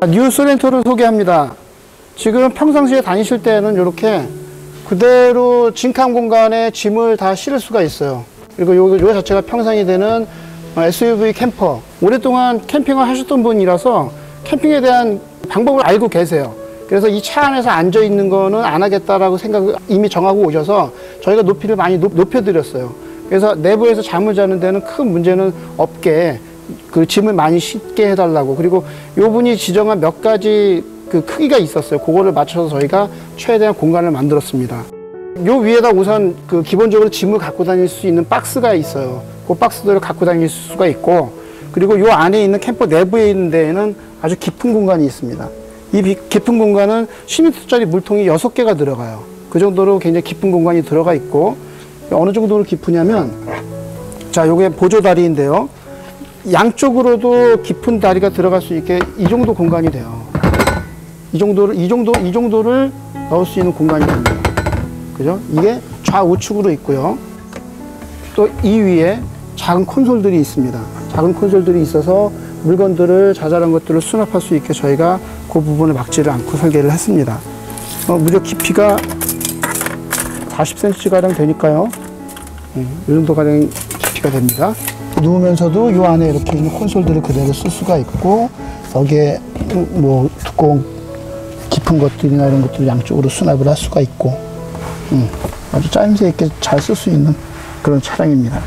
뉴 소렌토를 소개합니다. 지금 평상시에 다니실 때는 이렇게 그대로 빈칸 공간에 짐을 다 실을 수가 있어요. 그리고 요 자체가 평상이 되는 SUV 캠퍼. 오랫동안 캠핑을 하셨던 분이라서 캠핑에 대한 방법을 알고 계세요. 그래서 이 차 안에서 앉아 있는 거는 안 하겠다라고 생각을 이미 정하고 오셔서 저희가 높이를 많이 높여드렸어요. 그래서 내부에서 잠을 자는 데는 큰 문제는 없게 그 짐을 많이 싣게 해달라고. 그리고 요 분이 지정한 몇 가지 그 크기가 있었어요. 그거를 맞춰서 저희가 최대한 공간을 만들었습니다. 요 위에다 우선 그 기본적으로 짐을 갖고 다닐 수 있는 박스가 있어요. 그 박스들을 갖고 다닐 수가 있고, 그리고 요 안에 있는 캠퍼 내부에 있는 데에는 아주 깊은 공간이 있습니다. 이 깊은 공간은 10m짜리 물통이 6개가 들어가요. 그 정도로 굉장히 깊은 공간이 들어가 있고, 어느 정도로 깊으냐면, 자, 요게 보조다리인데요. 양쪽으로도 깊은 다리가 들어갈 수 있게 이 정도 공간이 돼요. 이 정도를 넣을 수 있는 공간이 됩니다. 그죠? 이게 좌우측으로 있고요. 또 이 위에 작은 콘솔들이 있습니다. 작은 콘솔들이 있어서 물건들을, 자잘한 것들을 수납할 수 있게 저희가 그 부분을 막지를 않고 설계를 했습니다. 무려 깊이가 40cm가량 되니까요. 이 정도가량 깊이가 됩니다. 누우면서도 이 안에 이렇게 있는 콘솔들을 그대로 쓸 수가 있고, 여기에 뭐 두꺼운 깊은 것들이나 이런 것들을 양쪽으로 수납을 할 수가 있고, 아주 짜임새 있게 잘 쓸 수 있는 그런 차량입니다.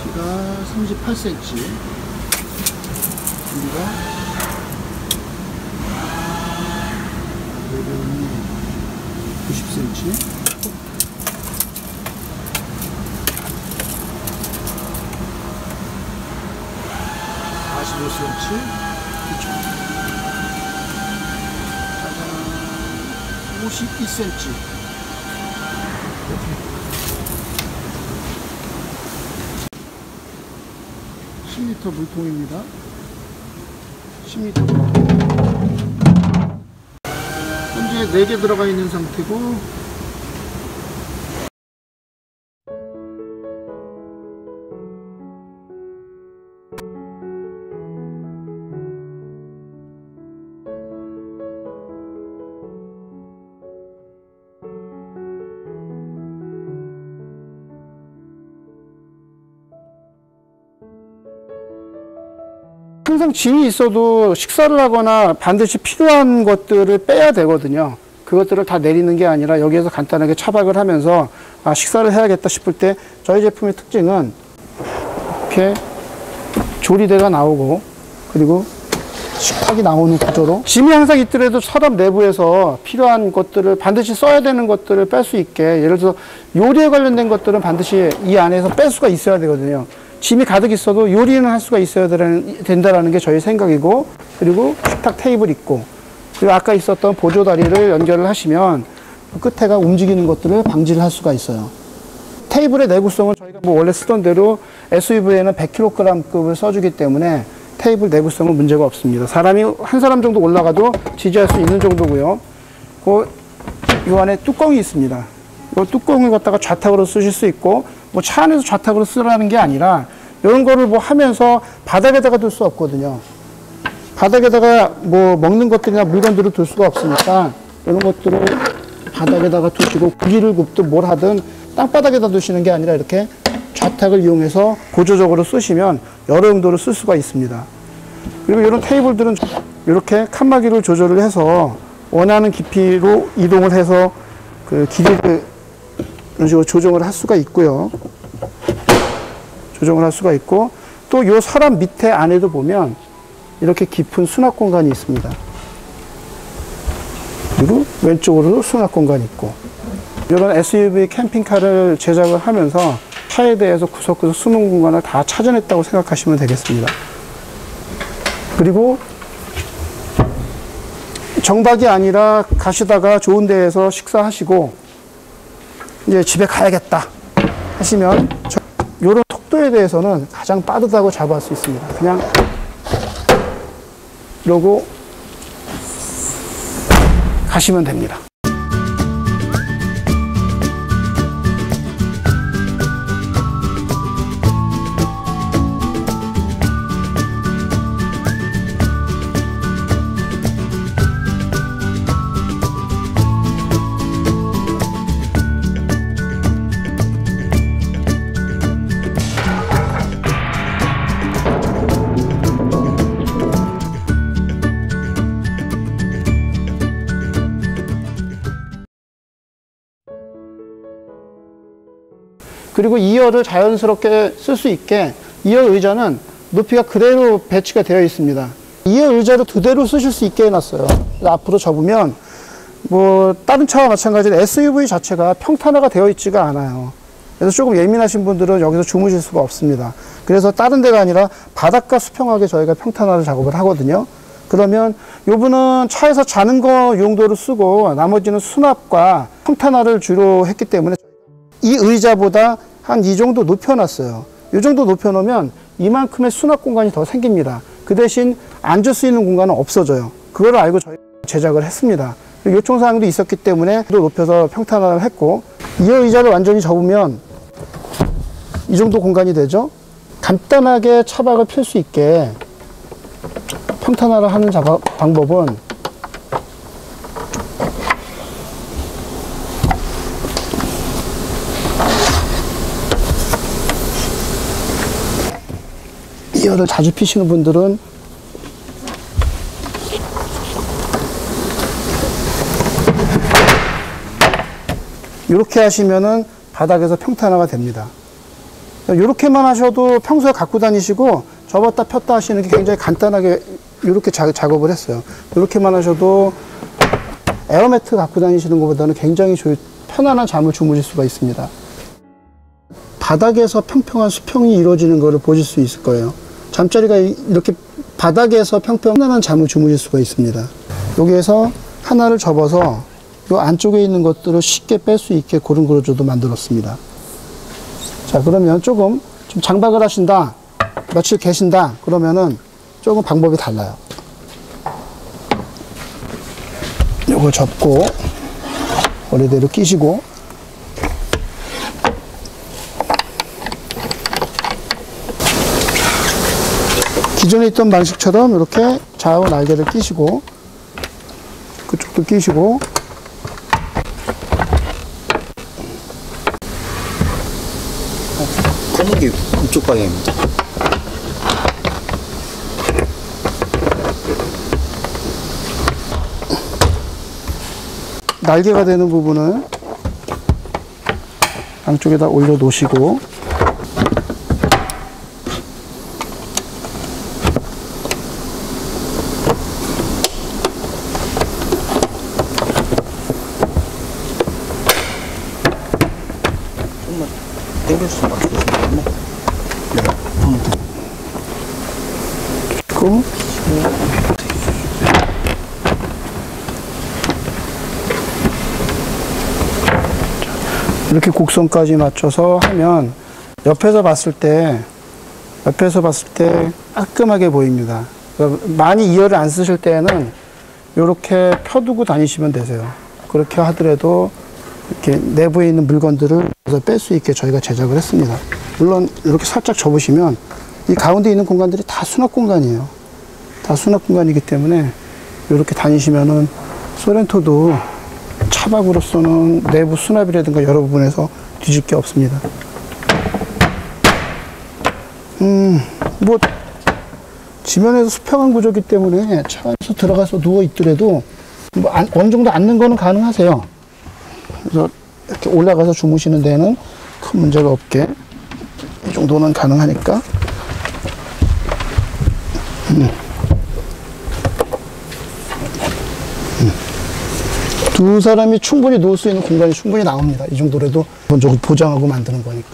키가 38cm, 길이가 90cm, 짜잔, 52cm, 10L 물통입니다. 10L 물통. 현재 4개 들어가 있는 상태고, 항상 짐이 있어도 식사를 하거나 반드시 필요한 것들을 빼야 되거든요. 그것들을 다 내리는 게 아니라 여기에서 간단하게 차박을 하면서 식사를 해야겠다 싶을 때 저희 제품의 특징은 이렇게 조리대가 나오고, 그리고 식탁이 나오는 구조로, 짐이 항상 있더라도 서랍 내부에서 필요한 것들을 반드시 써야 되는 것들을 뺄 수 있게, 예를 들어서 요리에 관련된 것들은 반드시 이 안에서 뺄 수가 있어야 되거든요. 짐이 가득 있어도 요리는 할 수가 있어야 된다는 게 저희 생각이고, 그리고 식탁 테이블 있고, 그리고 아까 있었던 보조다리를 연결을 하시면 끝에가 움직이는 것들을 방지를 할 수가 있어요. 테이블의 내구성은 저희가 뭐 원래 쓰던 대로 SUV에는 100kg급을 써주기 때문에 테이블 내구성은 문제가 없습니다. 사람이 한 사람 정도 올라가도 지지할 수 있는 정도고요. 이 안에 뚜껑이 있습니다. 이 뚜껑을 갖다가 좌탁으로 쓰실 수 있고, 뭐 차 안에서 좌탁으로 쓰라는 게 아니라 이런 거를 뭐 하면서 바닥에다가 둘 수 없거든요. 바닥에다가 뭐 먹는 것들이나 물건들을 둘 수가 없으니까 이런 것들을 바닥에다가 두시고, 고기를 굽든 뭘 하든 땅바닥에다 두시는 게 아니라 이렇게 좌탁을 이용해서 보조적으로 쓰시면 여러 용도로 쓸 수가 있습니다. 그리고 이런 테이블들은 이렇게 칸막이를 조절을 해서 원하는 깊이로 이동을 해서 그 길이를 이런 식으로 조정을 할 수가 있고요. 조정을 할 수가 있고, 또 이 서랍 밑에 안에도 보면 이렇게 깊은 수납 공간이 있습니다. 그리고 왼쪽으로도 수납 공간이 있고, 이런 SUV 캠핑카를 제작을 하면서 차에 대해서 구석구석 숨은 공간을 다 찾아냈다고 생각하시면 되겠습니다. 그리고 정박이 아니라 가시다가 좋은 데에서 식사하시고 이제 집에 가야겠다 하시면 이런 속도에 식별에 대해서는 가장 빠르다고 잡아할 수 있습니다. 그냥 이러고 가시면 됩니다. 그리고 2열을 자연스럽게 쓸 수 있게 2열 의자는 높이가 그대로 배치가 되어 있습니다. 2열 의자를 그대로 쓰실 수 있게 해놨어요. 앞으로 접으면 뭐 다른 차와 마찬가지로 SUV 자체가 평탄화가 되어 있지가 않아요. 그래서 조금 예민하신 분들은 여기서 주무실 수가 없습니다. 그래서 다른 데가 아니라 바닥과 수평하게 저희가 평탄화를 작업을 하거든요. 그러면 요분은 차에서 자는 거 용도로 쓰고 나머지는 수납과 평탄화를 주로 했기 때문에 이 의자보다 한 이 정도 높여놨어요. 이 정도 높여놓으면 이만큼의 수납 공간이 더 생깁니다. 그 대신 앉을 수 있는 공간은 없어져요. 그걸 알고 저희가 제작을 했습니다. 요청사항도 있었기 때문에 또 높여서 평탄화를 했고, 이 의자를 완전히 접으면 이 정도 공간이 되죠. 간단하게 차박을 필 수 있게 평탄화를 하는 방법은 이열을 자주 피시는 분들은 이렇게 하시면은 바닥에서 평탄화가 됩니다. 이렇게만 하셔도 평소에 갖고 다니시고 접었다 폈다 하시는 게 굉장히 간단하게 이렇게 작업을 했어요. 이렇게만 하셔도 에어매트 갖고 다니시는 것보다는 굉장히 편안한 잠을 주무실 수가 있습니다. 바닥에서 평평한 수평이 이루어지는 것을 보실 수 있을 거예요. 잠자리가 이렇게 바닥에서 평평한 잠을 주무실 수가 있습니다. 여기에서 하나를 접어서 이 안쪽에 있는 것들을 쉽게 뺄 수 있게 그런 구조도 만들었습니다. 자, 그러면 좀 장박을 하신다, 며칠 계신다, 그러면은 조금 방법이 달라요. 요걸 접고 원래대로 끼시고, 기존에 있던 방식처럼 이렇게 좌우 날개를 끼시고, 그쪽도 끼시고, 검은 게 이쪽 방향입니다. 날개가 되는 부분을 양쪽에다 올려 놓으시고, 땡겨주시면 맞춰주시면 고 이렇게 곡선까지 맞춰서 하면 옆에서 봤을 때 깔끔하게 보입니다. 많이 이열을 안 쓰실 때는 이렇게 펴두고 다니시면 되세요. 그렇게 하더라도 이렇게 내부에 있는 물건들을 뺄 수 있게 저희가 제작을 했습니다. 물론 이렇게 살짝 접으시면 이 가운데 있는 공간들이 다 수납 공간이에요. 다 수납 공간이기 때문에 이렇게 다니시면은 소렌토도 차박으로서는 내부 수납이라든가 여러 부분에서 뒤질 게 없습니다. 뭐 지면에서 수평한 구조이기 때문에 차 안에서 들어가서 누워 있더라도 뭐 어느 정도 앉는 거는 가능하세요. 그래서 이렇게 올라가서 주무시는 데는 큰 문제가 없게 이 정도는 가능하니까. 두 사람이 충분히 누울 수 있는 공간이 충분히 나옵니다. 이 정도라도 기본적으로 보장하고 만드는 거니까.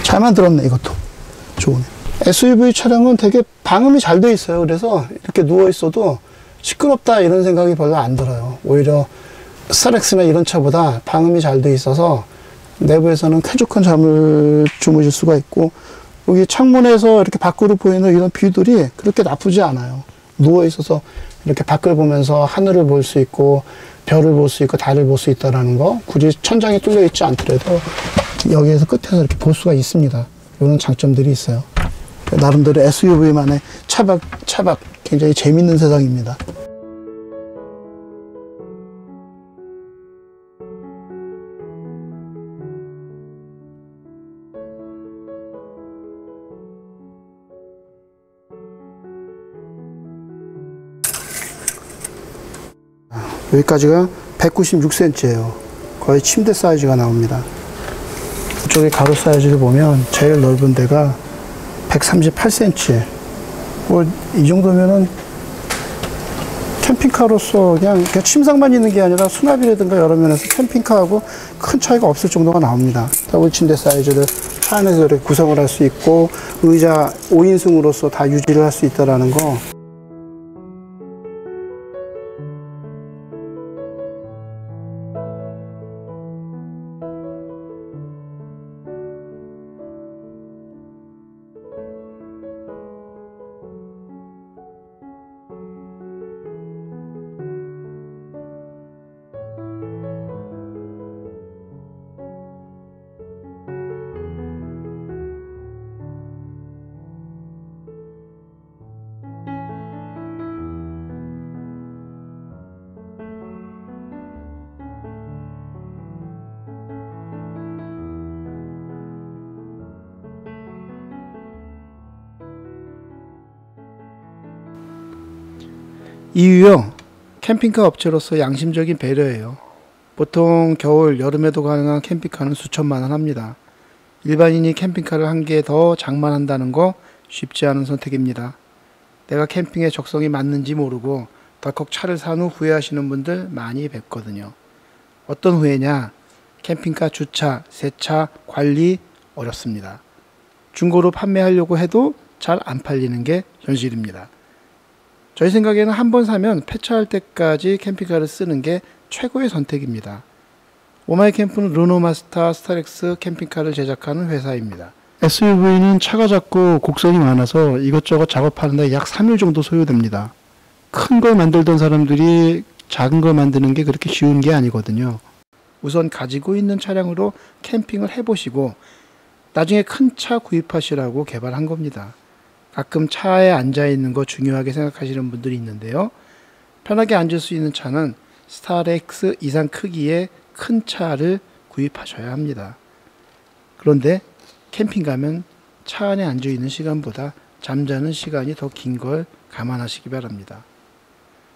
잘 만들었네. 이것도 좋으네. SUV 차량은 되게 방음이 잘 돼 있어요. 그래서 이렇게 누워 있어도 시끄럽다 이런 생각이 별로 안 들어요. 오히려 스타렉스나 이런 차보다 방음이 잘 돼 있어서 내부에서는 쾌적한 잠을 주무실 수가 있고, 여기 창문에서 이렇게 밖으로 보이는 이런 뷰들이 그렇게 나쁘지 않아요. 누워 있어서 이렇게 밖을 보면서 하늘을 볼 수 있고 별을 볼 수 있고 달을 볼 수 있다는 거, 굳이 천장이 뚫려 있지 않더라도 여기에서 끝에서 이렇게 볼 수가 있습니다. 이런 장점들이 있어요. 나름대로 SUV만의 차박 굉장히 재밌는 세상입니다. 여기까지가 196cm예요. 거의 침대 사이즈가 나옵니다. 이쪽에 가로 사이즈를 보면 제일 넓은 데가 138cm. 뭐 이 정도면은 캠핑카로서 그냥 침상만 있는 게 아니라 수납이라든가 여러 면에서 캠핑카하고 큰 차이가 없을 정도가 나옵니다. 더블 침대 사이즈를 차 안에서 이렇게 구성을 할 수 있고, 의자 5인승으로서 다 유지를 할 수 있다는 거. 이유요, 캠핑카 업체로서 양심적인 배려예요. 보통 겨울, 여름에도 가능한 캠핑카는 수천만 원 합니다. 일반인이 캠핑카를 한 개 더 장만한다는 거 쉽지 않은 선택입니다. 내가 캠핑에 적성이 맞는지 모르고 덜컥 차를 산 후 후회하시는 분들 많이 뵙거든요. 어떤 후회냐? 캠핑카 주차, 세차, 관리 어렵습니다. 중고로 판매하려고 해도 잘 안 팔리는 게 현실입니다. 저희 생각에는 한 번 사면 폐차할 때까지 캠핑카를 쓰는 게 최고의 선택입니다. 오마이캠프는 르노마스터 스타렉스 캠핑카를 제작하는 회사입니다. SUV는 차가 작고 곡선이 많아서 이것저것 작업하는데 약 3일 정도 소요됩니다. 큰 걸 만들던 사람들이 작은 걸 만드는 게 그렇게 쉬운 게 아니거든요. 우선 가지고 있는 차량으로 캠핑을 해보시고 나중에 큰 차 구입하시라고 개발한 겁니다. 가끔 차에 앉아있는 거 중요하게 생각하시는 분들이 있는데요. 편하게 앉을 수 있는 차는 스타렉스 이상 크기의 큰 차를 구입하셔야 합니다. 그런데 캠핑 가면 차 안에 앉아있는 시간보다 잠자는 시간이 더 긴 걸 감안하시기 바랍니다.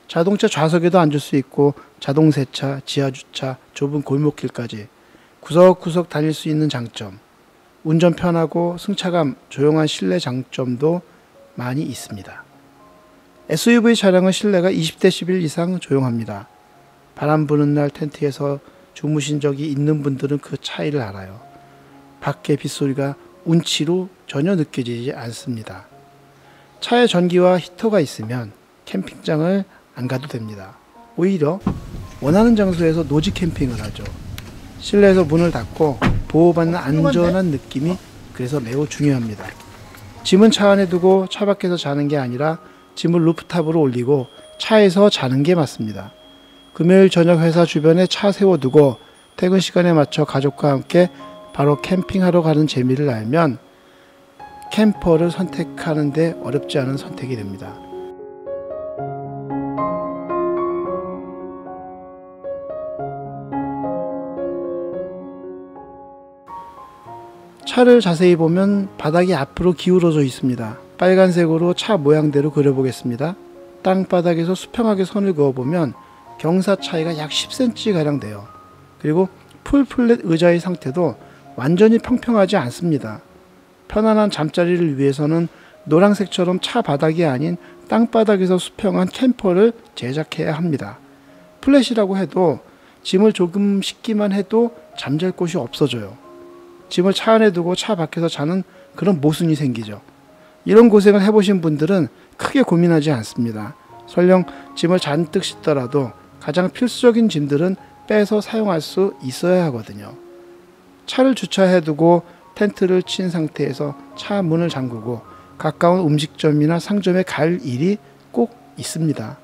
자동차 좌석에도 앉을 수 있고 자동 세차, 지하 주차, 좁은 골목길까지 구석구석 다닐 수 있는 장점, 운전 편하고 승차감, 조용한 실내 장점도 많이 있습니다. SUV 차량은 실내가 20dB 이상 조용합니다. 바람 부는 날 텐트에서 주무신 적이 있는 분들은 그 차이를 알아요. 밖의 빗소리가 운치로 전혀 느껴지지 않습니다. 차에 전기와 히터가 있으면 캠핑장을 안 가도 됩니다. 오히려 원하는 장소에서 노지 캠핑을 하죠. 실내에서 문을 닫고 보호받는 안전한 느낌이 그래서 매우 중요합니다. 짐은 차 안에 두고 차 밖에서 자는 게 아니라 짐을 루프탑으로 올리고 차에서 자는 게 맞습니다. 금요일 저녁 회사 주변에 차 세워두고 퇴근 시간에 맞춰 가족과 함께 바로 캠핑하러 가는 재미를 알면 캠퍼를 선택하는데 어렵지 않은 선택이 됩니다. 차를 자세히 보면 바닥이 앞으로 기울어져 있습니다. 빨간색으로 차 모양대로 그려보겠습니다. 땅바닥에서 수평하게 선을 그어보면 경사 차이가 약 10cm가량 돼요. 그리고 풀플랫 의자의 상태도 완전히 평평하지 않습니다. 편안한 잠자리를 위해서는 노란색처럼 차 바닥이 아닌 땅바닥에서 수평한 캠퍼를 제작해야 합니다. 플랫이라고 해도 짐을 조금 싣기만 해도 잠잘 곳이 없어져요. 짐을 차 안에 두고 차 밖에서 자는 그런 모순이 생기죠. 이런 고생을 해보신 분들은 크게 고민하지 않습니다. 설령 짐을 잔뜩 싣더라도 가장 필수적인 짐들은 빼서 사용할 수 있어야 하거든요. 차를 주차해두고 텐트를 친 상태에서 차 문을 잠그고 가까운 음식점이나 상점에 갈 일이 꼭 있습니다.